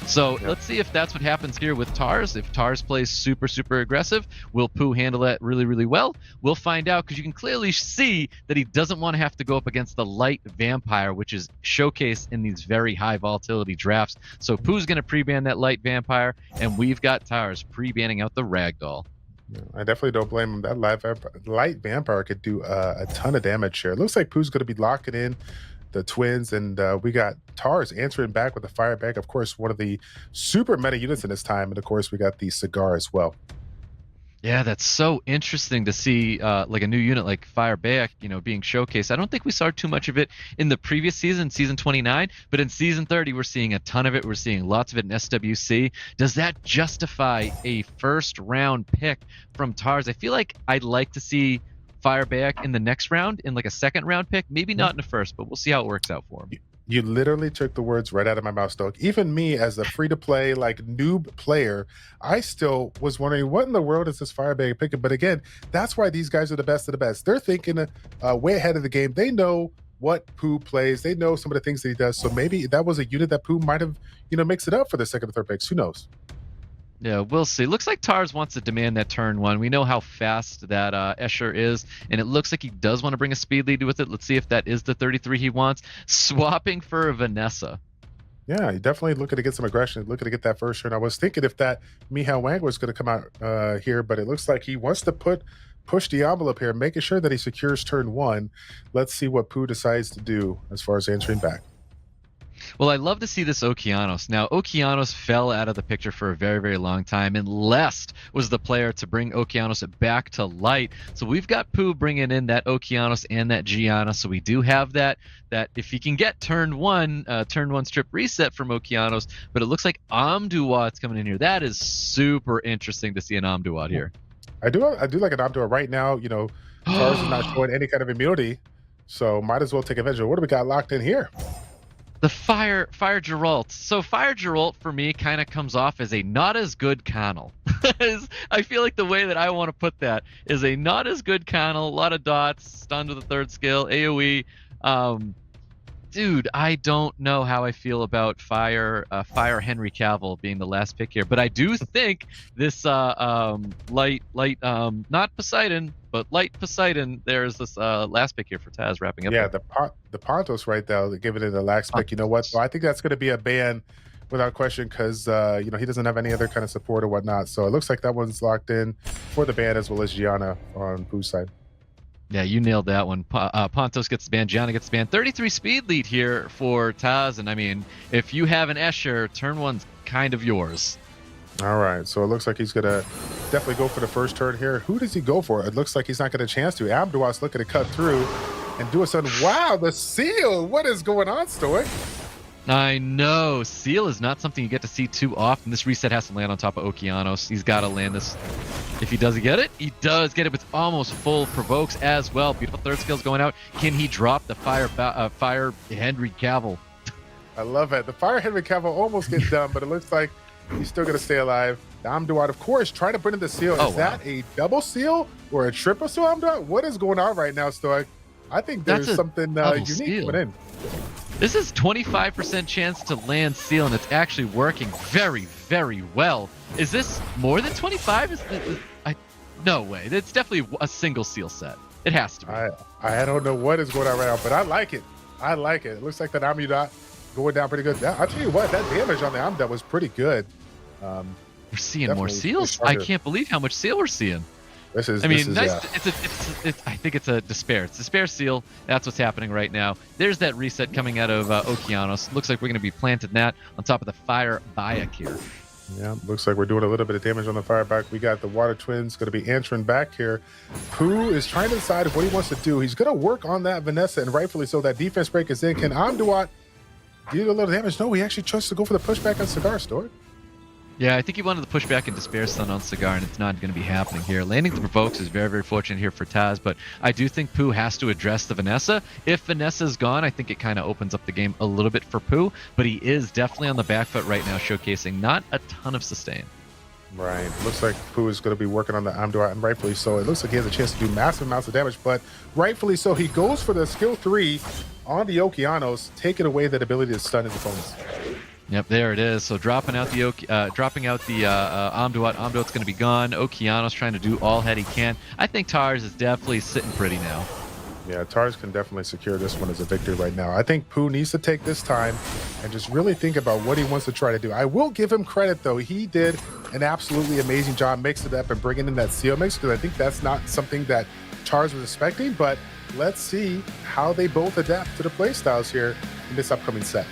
So let's see if that's what happens here with TARS. If TARS plays super, super aggressive, will Pooh handle that really, really well? We'll find out, because you can clearly see that he doesn't want to have to go up against the light vampire, which is showcased in these very high volatility drafts. So Pooh's going to pre-ban that light vampire, and we've got TARS pre-banning out the ragdoll. Yeah, I definitely don't blame him. That light vampire could do a ton of damage here. It looks like Pooh's going to be locking in the twins, and we got TARS answering back with a fire back. Of course, one of the super meta units in this time, and of course we got the Sagar as well. Yeah, that's so interesting to see, like a new unit like Fireback, being showcased. I don't think we saw too much of it in the previous season, season 29, but in season 30, we're seeing a ton of it. We're seeing lots of it in SWC. Does that justify a first-round pick from TARS? I feel like I'd like to see Fireback in the next round, in like a second-round pick. Maybe not in the first, but we'll see how it works out for him. You literally took the words right out of my mouth, Stoic. Even me, as a free-to-play, like, noob player, I still was wondering, what in the world is this Fireback picking? But again, that's why these guys are the best of the best. They're thinking way ahead of the game. They know what Pooh plays. They know some of the things that he does. So maybe that was a unit that Pooh might have, mixed it up for the second or third picks. Who knows? Yeah, we'll see. Looks like TARS wants to demand that turn one. We know how fast that Eshir is, and it looks like he does want to bring a speed lead with it. Let's see if that is the 33 he wants. Swapping for a Vanessa. Yeah, he definitely looking to get some aggression, looking to get that first turn. I was thinking if that Mihao Wang was going to come out here, but it looks like he wants to push the envelope here, making sure that he secures turn one. Let's see what Pooh decides to do as far as answering back. Well, I love to see this Okeanos. Now, Okeanos fell out of the picture for a very, very long time, and Lest was the player to bring Okeanos back to light. So we've got Pooh bringing in that Okeanos and that Giana. So we do have that if he can get turn one strip reset from Okeanos, but it looks like Amduat's coming in here. That is super interesting to see an Amduat here. I do like an Amduat right now. TARS is not showing any kind of immunity, so might as well take advantage of it. What do we got locked in here? The Fire Geralt. So Fire Geralt for me kind of comes off as a not as good Connell. I feel like the way that I want to put that is a not as good Connell, a lot of dots, stunned with a third skill, AoE. Dude, I don't know how I feel about Fire Henry Cavill being the last pick here, but I do think this light not Poseidon, but light Poseidon. There's this last pick here for Taz wrapping up. Yeah, the Pontos right there, giving it a last pick. You know what? So I think that's going to be a ban without question, because he doesn't have any other kind of support or whatnot. So it looks like that one's locked in for the ban, as well as Giana on Pooh's side. Yeah, you nailed that one. Pontos gets the ban, Giana gets the ban. 33 speed lead here for Taz, and I mean, if you have an Eshir, turn one's kind of yours. All right, so it looks like he's going to definitely go for the first turn here. Who does he go for? It looks like he's not getting a chance to. Amduat's looking to cut through and do a sudden. Wow, the seal! What is going on, Stoic? I know. Seal is not something you get to see too often. This reset has to land on top of Okeanos. He's got to land this. If he doesn't get it, he does get it with almost full provokes as well. Beautiful third skills going out. Can he drop the Fire Henry Cavill? I love it. The Fire Henry Cavill almost gets done, but it looks like he's still going to stay alive. The Amduat, of course, trying to put in the seal. Is that a double seal or a triple seal Amduat? What is going on right now, Stoic? I think there's something unique coming in. This is 25% chance to land seal, and it's actually working very, very well. Is this more than 25? No way. It's definitely a single seal set. It has to be. I don't know what is going on right now, but I like it. I like it. It looks like that Amduat going down pretty good. I'll tell you what, that damage on the Amduat was pretty good. We're seeing more seals. I can't believe how much seal we're seeing. I think it's a despair. It's despair seal. That's what's happening right now. There's that reset coming out of Okeanos. Looks like we're going to be planting that on top of the Fire Bayak here. Yeah, looks like we're doing a little bit of damage on the Fireback. We got the Water Twins going to be answering back here. Pooh is trying to decide what he wants to do. He's going to work on that Vanessa, and rightfully so. That defense break is in. Can Amduat do a little damage? No, he actually chose to go for the pushback on Sagar, Stoic. Yeah, I think he wanted to push back and Despair Stun on Sagar, and it's not going to be happening here. Landing the provokes is very, very fortunate here for Taz, but I do think Pooh has to address the Vanessa. If Vanessa's gone, I think it kind of opens up the game a little bit for Pooh, but he is definitely on the back foot right now, showcasing not a ton of sustain. Right. Looks like Pooh is going to be working on the Amduat, and rightfully so. It looks like he has a chance to do massive amounts of damage, but rightfully so. He goes for the skill 3 on the Okeanos, taking away that ability to stun his opponents. Yep, there it is. So dropping out the Amduat. Amduat's going to be gone. Okeano's trying to do all that he can. I think TARS is definitely sitting pretty now. Yeah, TARS can definitely secure this one as a victory right now. I think Pooh needs to take this time and just really think about what he wants to try to do. I will give him credit, though. He did an absolutely amazing job mixing it up and bringing in that seal mix, because I think that's not something that TARS was expecting. But let's see how they both adapt to the playstyles here in this upcoming set.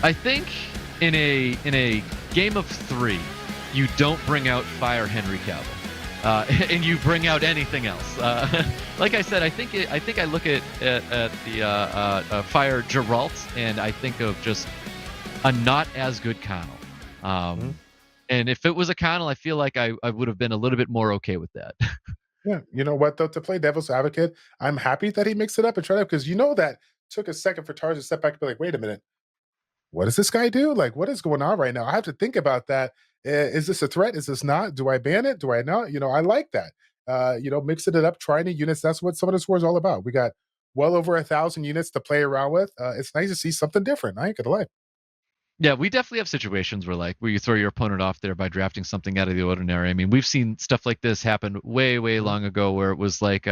I think in a game of 3, you don't bring out Fire Henry Cavill, and you bring out anything else. Like I said, I think I look at the Fire Geralt, and I think of just a not as good Connell. And if it was a Connell, I feel like I would have been a little bit more okay with that. Yeah, you know what, though, to play devil's advocate, I'm happy that he mixed it up and tried it, because that took a second for TARS to step back and be like, wait a minute, what does this guy do? Like, what is going on right now? I have to think about that. Is this a threat? Is this not? Do I ban it? Do I not? I like that. Mixing it up, trying new units. That's what some of this war is all about. We got well over 1,000 units to play around with. It's nice to see something different. I ain't gonna lie. Yeah, we definitely have situations where you throw your opponent off there by drafting something out of the ordinary. I mean, we've seen stuff like this happen way, way long ago, where it was like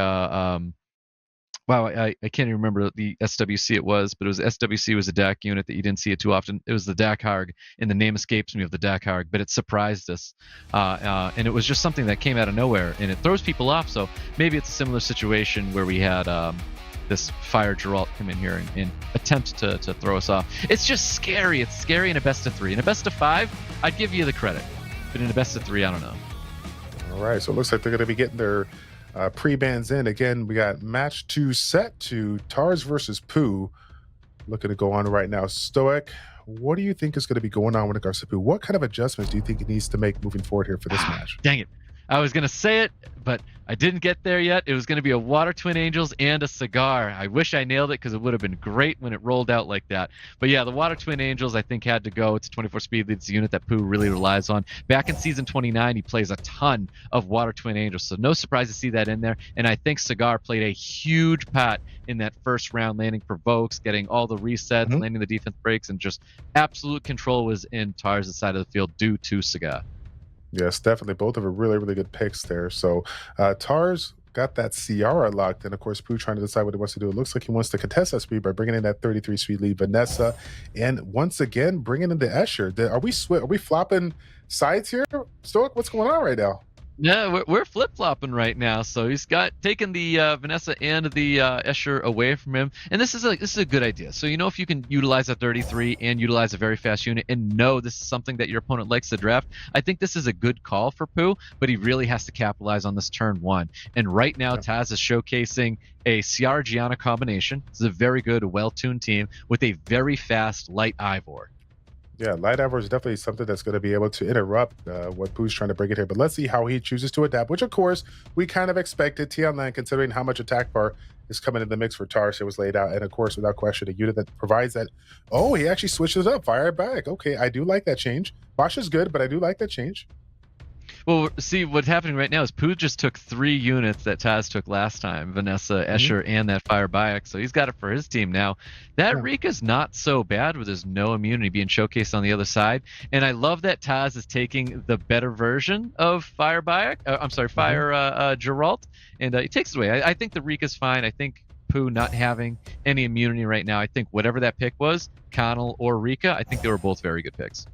wow, I can't even remember the SWC it was, but it was SWC was a DAC unit that you didn't see it too often. It was the DAC Harg, and the name escapes me of the DAC Harg, but it surprised us. And it was just something that came out of nowhere, and it throws people off. So maybe it's a similar situation where we had this Fire Geralt come in here and attempt to throw us off. It's just scary. It's scary in a best of 3. In a best of 5, I'd give you the credit. But in a best of 3, I don't know. All right, so it looks like they're going to be getting their pre-bans in. Again, we got match 2 set to TARS versus Pooh. Looking to go on right now. Stoic, what do you think is going to be going on with regards to Pooh? What kind of adjustments do you think he needs to make moving forward here for this match? Dang it. I was going to say it, but I didn't get there yet. It was going to be a Water Twin Angels and a Sagar. I wish I nailed it, because it would have been great when it rolled out like that. But yeah, the Water Twin Angels, I think, had to go. It's a 24 speed lead. It's a unit that Pooh really relies on. Back in season 29, he plays a ton of Water Twin Angels, so no surprise to see that in there. And I think Sagar played a huge part in that first round, landing provokes, getting all the resets, landing the defense breaks, and just absolute control was in TARS' side of the field due to Sagar. Yes, definitely. Both of them really, really good picks there. So TARS got that Seara locked, and of course Pooh trying to decide what he wants to do. It looks like he wants to contest that speed by bringing in that 33 speed lead Vanessa, and once again bringing in the Eshir. Are we flopping sides here, Stoic? What's going on right now? Yeah, we're flip-flopping right now. So he's taken the Vanessa and the Eshir away from him, and this is a good idea. So if you can utilize a 33 and utilize a very fast unit, and know this is something that your opponent likes to draft, I think this is a good call for Pooh. But he really has to capitalize on this turn 1. And right now, Taz is showcasing a Seara Giana combination. This is a very good, well-tuned team with a very fast light Ivor. Yeah, Light Ivor is definitely something that's going to be able to interrupt what Pooh's trying to bring it here. But let's see how he chooses to adapt, which, of course, we kind of expected. Tian Lang, considering how much attack bar is coming in the mix for TARS, it was laid out. And, of course, without question, a unit that provides that. Oh, he actually switches it up. Fire back. Okay, I do like that change. Bosch is good, but I do like that change. Well, see, what's happening right now is Pooh just took 3 units that Taz took last time, Vanessa, Eshir, and that Fire Bayek, so he's got it for his team now. That Rika's not so bad with his no immunity being showcased on the other side, and I love that Taz is taking the better version of Fire Bayek, Fire Geralt, and he takes it away. I think the Rika's fine. I think Pooh not having any immunity right now, I think whatever that pick was, Connell or Rika, I think they were both very good picks.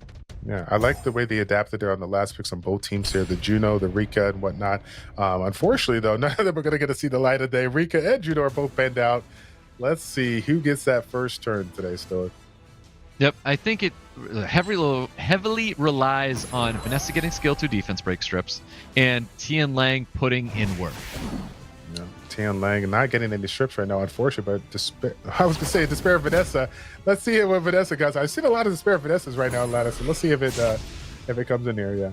Yeah, I like the way they adapted there on the last picks on both teams here, the Juno, the Rika, and whatnot. Unfortunately, though, none of them are going to get to see the light of day. Rika and Juno are both banned out. Let's see who gets that first turn today, Stoic. Yep, I think it heavily relies on Vanessa getting skill 2 defense break strips and Tian Lang putting in work. Yeah, Tian Lang not getting any strips right now, unfortunately, but despair of Vanessa. Let's see what Vanessa got. I've seen a lot of despair of Vanessa's right now in ladder, so let's see if it comes in here.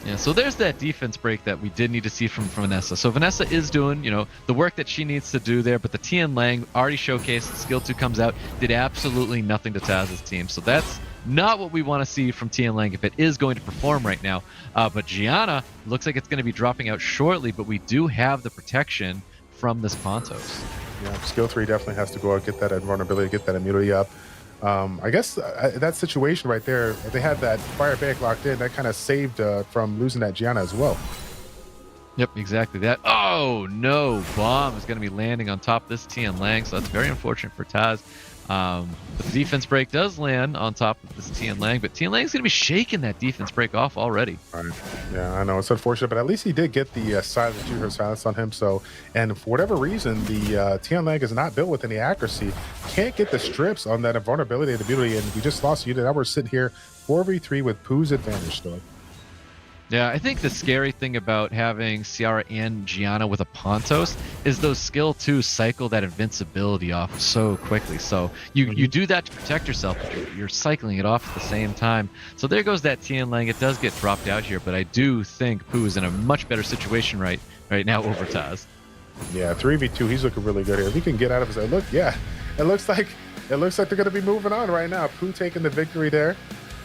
Yeah, so there's that defense break that we did need to see from Vanessa. So Vanessa is doing, the work that she needs to do there, but the Tian Lang already showcased, skill 2 comes out, did absolutely nothing to Taz's team. So that's not what we want to see from Tian Lang if it is going to perform right now. But Giana looks like it's going to be dropping out shortly, but we do have the protection from this Pontos. Yeah, skill 3 definitely has to go out, get that invulnerability, get that immunity up. I guess that situation right there, they had that fire bank locked in. That kind of saved from losing that Giana as well. Yep, exactly that. Oh no, bomb is going to be landing on top of this Tian Lang, so that's very unfortunate for Taz. The defense break does land on top of this Tian Lang, but Tian Lang is going to be shaking that defense break off already. Right. Yeah, I know it's unfortunate, but at least he did get the silence, you heard silence on him. So, and for whatever reason, the Tian Lang is not built with any accuracy. Can't get the strips on that vulnerability and ability, and we just lost unit. Now we're sitting here 4v3 with Pooh's advantage still. Yeah, I think the scary thing about having Seara and Giana with a Pontos is those skill 2 cycle that invincibility off so quickly. So you do that to protect yourself, but you're cycling it off at the same time. So there goes that Tian Lang. It does get dropped out here, but I do think Pooh is in a much better situation right now over Taz. Yeah, 3v2, he's looking really good here. If he can get out of his look, yeah, it looks like they're going to be moving on right now. Pooh taking the victory there.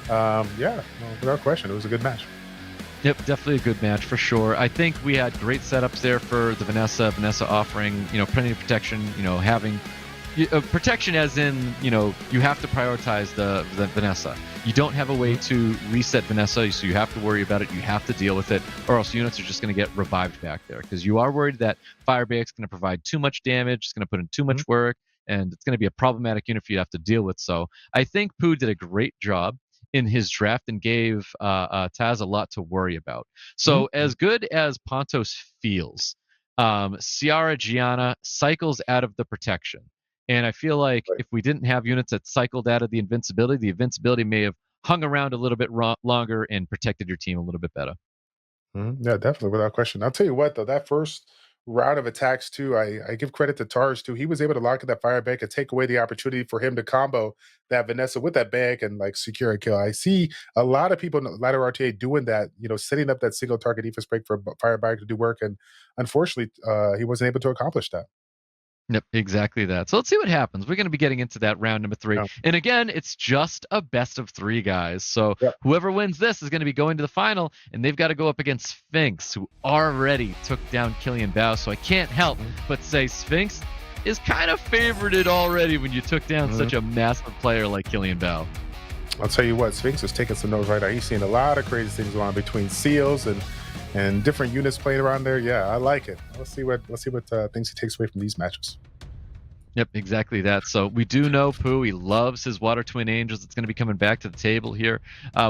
Yeah, well, without question, it was a good match. Yep, definitely a good match for sure. I think we had great setups there for the Vanessa. Vanessa offering, plenty of protection, having protection as in, you have to prioritize the Vanessa. You don't have a way to reset Vanessa, so you have to worry about it. You have to deal with it, or else units are just going to get revived back there because you are worried that Firebake's going to provide too much damage, it's going to put in too much work, and it's going to be a problematic unit for you to have to deal with. So I think Pooh did a great job in his draft and gave Taz a lot to worry about. So as good as Pontos feels, Seara Giana cycles out of the protection. And I feel like if we didn't have units that cycled out of the invincibility may have hung around a little bit longer and protected your team a little bit better. Yeah, definitely, without question. I'll tell you what, though, that first round of attacks, too, I give credit to TARS, too. He was able to lock in that fire bank and take away the opportunity for him to combo that Vanessa with that bank and, like, secure a kill. I see a lot of people in the ladder RTA doing that, setting up that single target defense break for fire bank to do work. And unfortunately, he wasn't able to accomplish that. Yep, exactly that. So let's see what happens. We're going to be getting into that round number 3. Yeah. And again, it's just a best of 3, guys. So whoever wins this is going to be going to the final, and they've got to go up against Sphinx, who already took down Killian Bao. So I can't help but say Sphinx is kind of favorited already when you took down such a massive player like Killian Bao. I'll tell you what, Sphinx is taking some notes right now. He's seeing a lot of crazy things going on between seals and different units playing around there. Yeah, I like it. Let's see what things he takes away from these matches. Yep, exactly that. So we do know Pooh, he loves his Water Twin Angels. It's going to be coming back to the table here.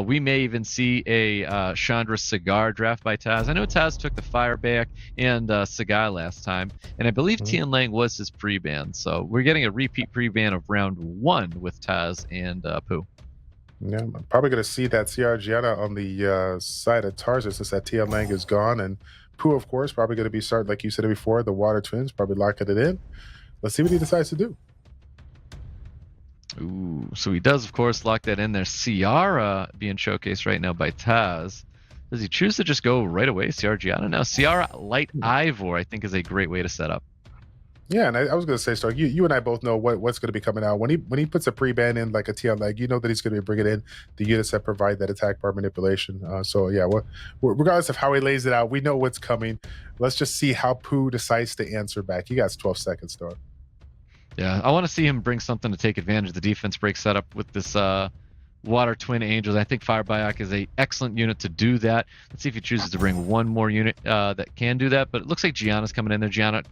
We may even see a Chandra Sagar draft by Taz. I know Taz took the Fireback and Sagar last time, and I believe Tian Lang was his pre-ban. So we're getting a repeat pre-ban of round 1 with Taz and Pooh. Yeah, I'm probably going to see that Seara Giana on the side of Tarsa since that Tian Lang is gone. And Pooh, of course, probably going to be starting, like you said before, the Water Twins, probably locking it in. Let's see what he decides to do. Ooh, so he does, of course, lock that in there. Seara being showcased right now by Taz. Does he choose to just go right away, Seara Giana? Now, Seara Light Ivor, I think, is a great way to set up. Yeah, and I was going to say, so you and I both know what's going to be coming out. When he puts a pre-ban in like a Tian Lang, you know that he's going to be bringing in the units that provide that attack bar manipulation. So yeah, regardless of how he lays it out, we know what's coming. Let's just see how Pooh decides to answer back. He got 12 seconds, though. Yeah, I want to see him bring something to take advantage of the defense break setup with this Water Twin Angels. I think Fireback is an excellent unit to do that. Let's see if he chooses to bring one more unit that can do that. But it looks like Giana's coming in there. Giana,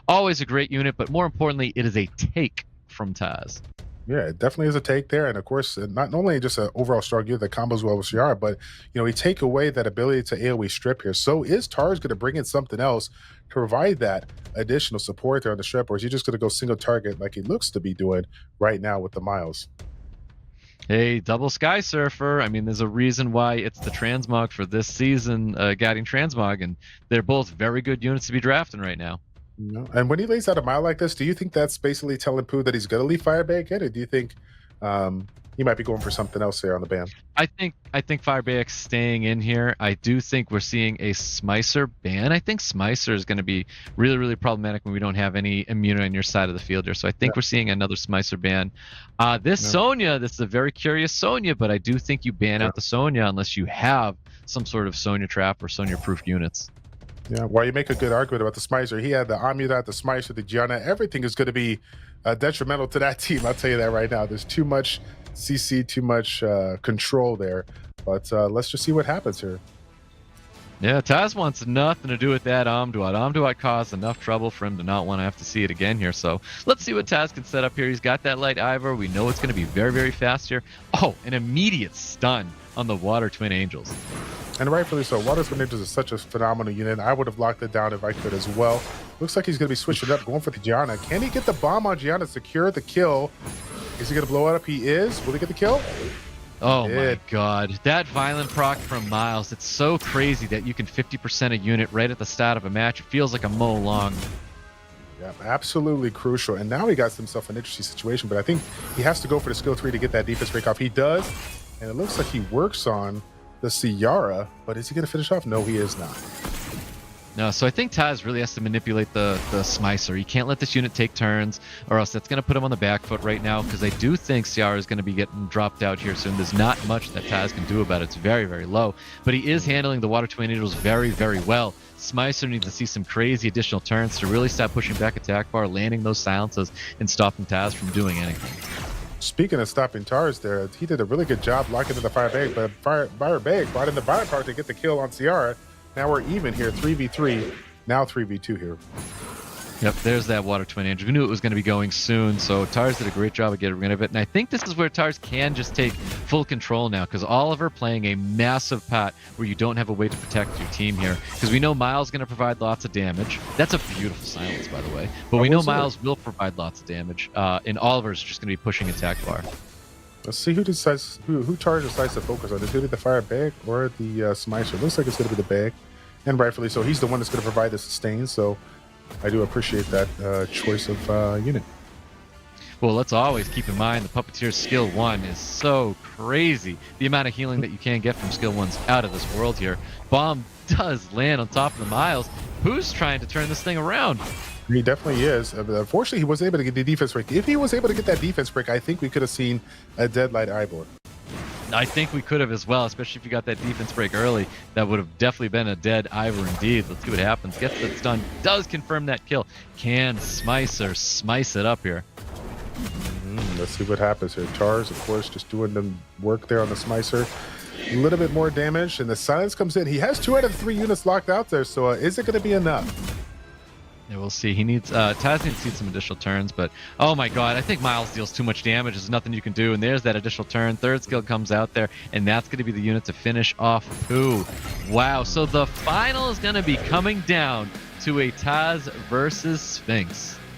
always a great unit, but more importantly, it is a take from Taz. Yeah, it definitely is a take there. And of course, not only just an overall strong unit that combos well with Seara, but we take away that ability to AoE strip here. So is TARS going to bring in something else to provide that additional support there on the strip, or is he just going to go single target like he looks to be doing right now with the Miles? Hey, double Sky Surfer. I mean, there's a reason why it's the transmog for this season, Guiding Transmog, and they're both very good units to be drafting right now. And when he lays out a mile like this, do you think that's basically telling Pooh that he's going to leave Fireback in, or do you think he might be going for something else there on the ban? I think Fireback's staying in here. I do think we're seeing a Smicer ban. I think Smicer is going to be really, really problematic when we don't have any immunity on your side of the field here. So I think we're seeing another Smicer ban. Sonya, this is a very curious Sonya, but I do think you ban out the Sonya unless you have some sort of Sonya trap or Sonya proof units. Yeah, while you make a good argument about the Smicer, he had the Omnidot, the Smicer, the Giana. Everything is going to be detrimental to that team. I'll tell you that right now. There's too much CC, too much control there. But let's just see what happens here. Yeah, Taz wants nothing to do with that Omduat. Omduat caused enough trouble for him to not want to have to see it again here. So let's see what Taz can set up here. He's got that light Ivor. We know it's going to be very, very fast here. Oh, an immediate stun on the Water Twin Angels. And rightfully so. Water Twin Angels is such a phenomenal unit. I would have locked it down if I could as well. Looks like he's going to be switching up, going for the Giana. Can he get the bomb on Giana, secure the kill? Is he going to blow it up? He is. Will he get the kill? Oh my god. That violent proc from Miles, it's so crazy that you can 50% a unit right at the start of a match. It feels like a mo long. Yeah, absolutely crucial. And now he got himself an interesting situation, but I think he has to go for the skill 3 to get that defense break off. He does, and it looks like he works on the Seara, but is he going to finish off? No, he is not. No, so I think Taz really has to manipulate the Smicer. He can't let this unit take turns, or else that's going to put him on the back foot right now, because I do think Seara is going to be getting dropped out here soon. There's not much that Taz can do about it. It's very, very low. But he is handling the Water Twin Angels very, very well. Smicer needs to see some crazy additional turns to really start pushing back attack bar, landing those silences, and stopping Taz from doing anything. Speaking of stopping TARS there, he did a really good job locking in the Fire Bag, but Fire Bag brought in the Fire part to get the kill on Seara. Now we're even here, 3v3, now 3v2 here. Yep, there's that Water Twin Angel. We knew it was going to be going soon, so TARS did a great job of getting rid of it. And I think this is where TARS can just take full control now, because Oliver playing a massive pot where you don't have a way to protect your team here. Because we know Miles is going to provide lots of damage. That's a beautiful silence, by the way. But we know Miles will provide lots of damage, and Oliver's just going to be pushing attack bar. Let's see who decides, who TARS decides to focus on. Is it going to be the Fire Bag or the Smicer? Looks like it's going to be the Bag, and rightfully so. He's the one that's going to provide the sustain, so I do appreciate that choice of unit. Well, let's always keep in mind the Puppeteer's skill 1 is so crazy. The amount of healing that you can get from skill 1's out of this world here. Bomb does land on top of the Miles. Who's trying to turn this thing around? He definitely is. Unfortunately, he wasn't able to get the defense break. If he was able to get that defense break, I think we could have seen a dead light Ivor. I think we could have as well, especially if you got that defense break early. That would have definitely been a dead Ivor indeed. Let's see what happens. Gets that stun, does confirm that kill. Can Smicer smice it up here? Let's see what happens here. TARS, of course, just doing the work there on the Smicer. A little bit more damage, and the silence comes in. He has 2 out of 3 units locked out there, so is it going to be enough? Yeah, we'll see. He needs Taz needs to see some additional turns, but oh my god, I think Miles deals too much damage. There's nothing you can do, and there's that additional turn. Third skill comes out there, and that's going to be the unit to finish off Pooh. Wow, so the final is going to be coming down to a Taz versus Sphinx.